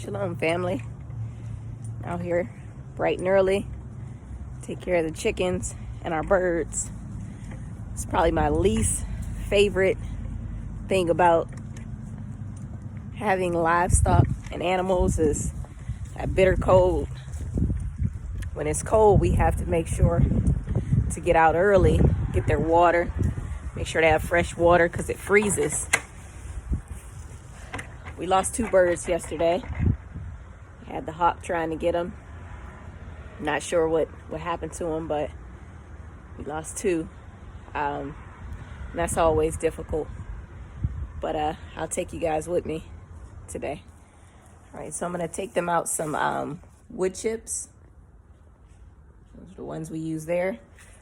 Shalom, family. Out here bright and early, take care of the chickens and our birds. It's probably my least favorite thing about having livestock and animals is that bitter cold. When it's cold, we have to make sure to get out early, get their water, make sure they have fresh water because it freezes. We lost 2 birds yesterday. Had the hawk trying to get them. Not sure what happened to them, but we lost 2. That's always difficult. But I'll take you guys with me today. All right, so I'm going to take them out some wood chips. Those are the ones we use there.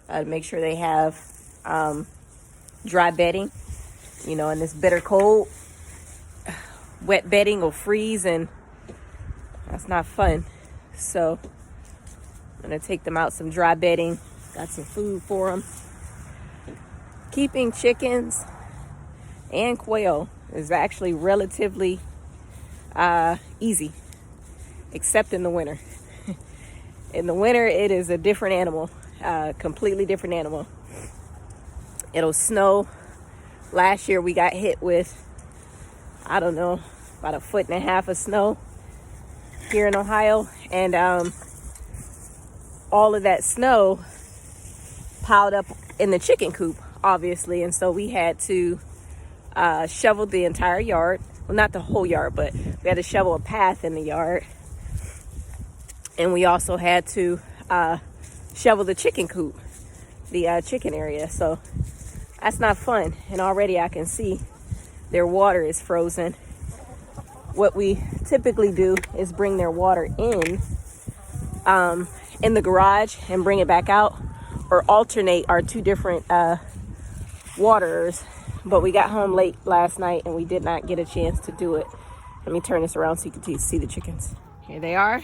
To make sure they have dry bedding. You know, in this bitter cold, wet bedding will freeze and that's not fun. So I'm going to take them out some dry bedding. Got some food for them. Keeping chickens and quail is actually relatively easy, except in the winter. In the winter, it is a different animal, completely different animal. It'll snow. Last year we got hit with, I don't know, about 1.5 feet of snow here in Ohio, and all of that snow piled up in the chicken coop, obviously, and so we had to shovel the entire yard. Well, not the whole yard, but we had to shovel a path in the yard, and we also had to shovel the chicken coop, the chicken area. So that's not fun, and already I can see their water is frozen. What we typically do is bring their water in the garage and bring it back out, or alternate our 2 different waterers. But we got home late last night and we did not get a chance to do it. Let me turn this around so you can see the chickens. Here they are.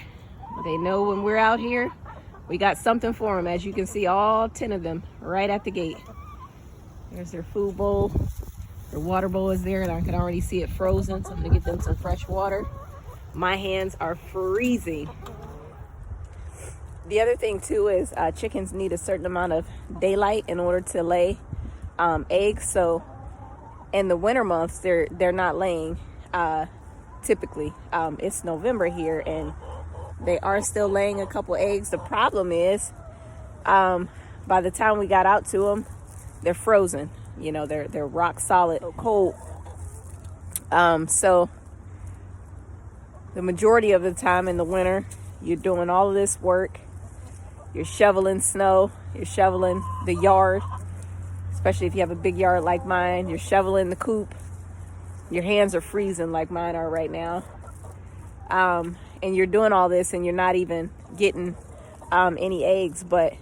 They know when we're out here, we got something for them. As you can see, all 10 of them right at the gate. There's their food bowl. Their water bowl is there, and I can already see it frozen, so I'm gonna get them some fresh water. My hands are freezing. The other thing too is chickens need a certain amount of daylight in order to lay eggs. So in the winter months, they're not laying typically. It's November here, and they are still laying a couple eggs. The problem is, by the time we got out to them, they're frozen. You know, they're rock solid cold. So the majority of the time in the winter, you're doing all of this work. You're shoveling snow. You're shoveling the yard, especially if you have a big yard like mine. You're shoveling the coop. Your hands are freezing like mine are right now. And you're doing all this and you're not even getting any eggs, but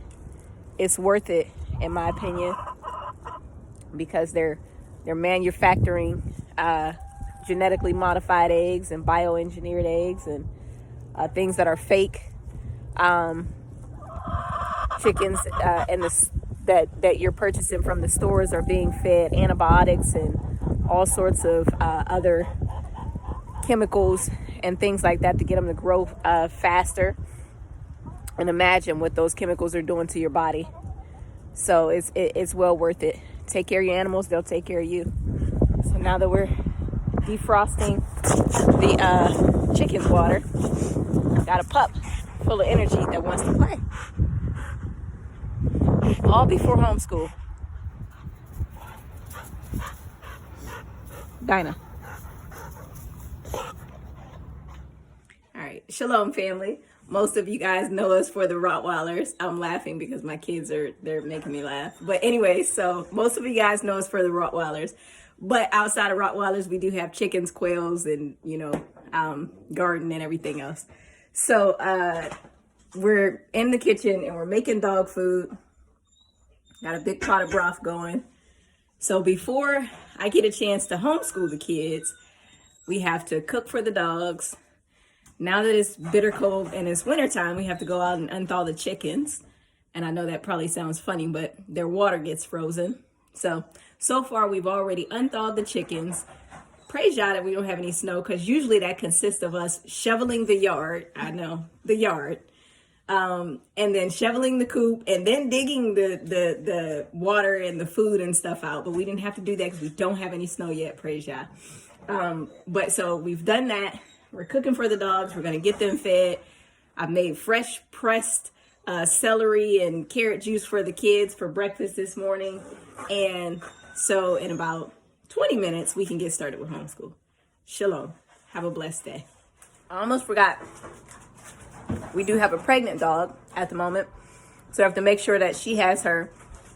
it's worth it, in my opinion, because they're manufacturing genetically modified eggs and bioengineered eggs and things that are fake. Chickens and that you're purchasing from the stores are being fed antibiotics and all sorts of other chemicals and things like that to get them to grow faster. And imagine what those chemicals are doing to your body. So it's well worth it. Take care of your animals, they'll take care of you. So now that we're defrosting the chicken's water, got a pup full of energy that wants to play. All before homeschool. Dinah. All right, shalom, family. Most of you guys know us for the Rottweilers. I'm laughing because my kids they're making me laugh. But anyway, so most of you guys know us for the Rottweilers. But outside of Rottweilers, we do have chickens, quails, and, you know, garden and everything else. So we're in the kitchen and we're making dog food. Got a big pot of broth going. So before I get a chance to homeschool the kids, we have to cook for the dogs. Now that it's bitter cold and it's wintertime, we have to go out and unthaw the chickens. And I know that probably sounds funny, but their water gets frozen. So far we've already unthawed the chickens. praise y'all that we don't have any snow, because usually that consists of us shoveling the yard. I know, the yard. And then shoveling the coop, and then digging the water and the food and stuff out. But we didn't have to do that because we don't have any snow yet, praise y'all. But so we've done that. We're cooking for the dogs. We're going to get them fed. I made fresh pressed celery and carrot juice for the kids for breakfast this morning. And so in about 20 minutes, we can get started with homeschool. Shalom. Have a blessed day. I almost forgot. We do have a pregnant dog at the moment. So I have to make sure that she has her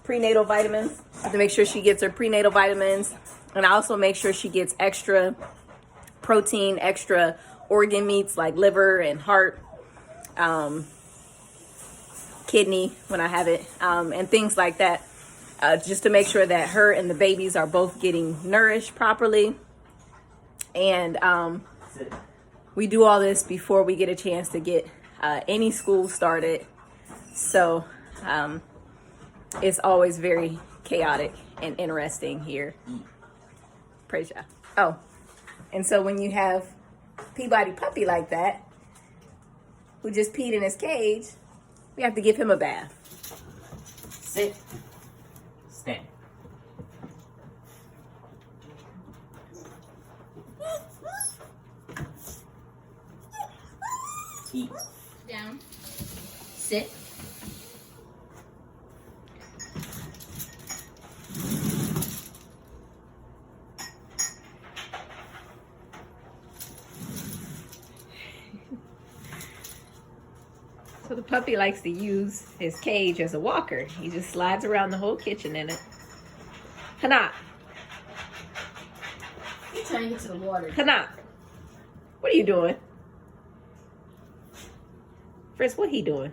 prenatal vitamins. I have to make sure she gets her prenatal vitamins. And I also make sure she gets extra protein, extra organ meats like liver and heart, kidney when I have it, and things like that. Just to make sure that her and the babies are both getting nourished properly. And we do all this before we get a chance to get any school started. So it's always very chaotic and interesting here. Praise God. Oh, and so when you have Peabody puppy like that, who just peed in his cage, we have to give him a bath. Sit. Stand. Eat. Down. Sit. So the puppy likes to use his cage as a walker. He just slides around the whole kitchen in it. Hana. He's trying to get to the water. Hana. What are you doing? Frisk, what he doing?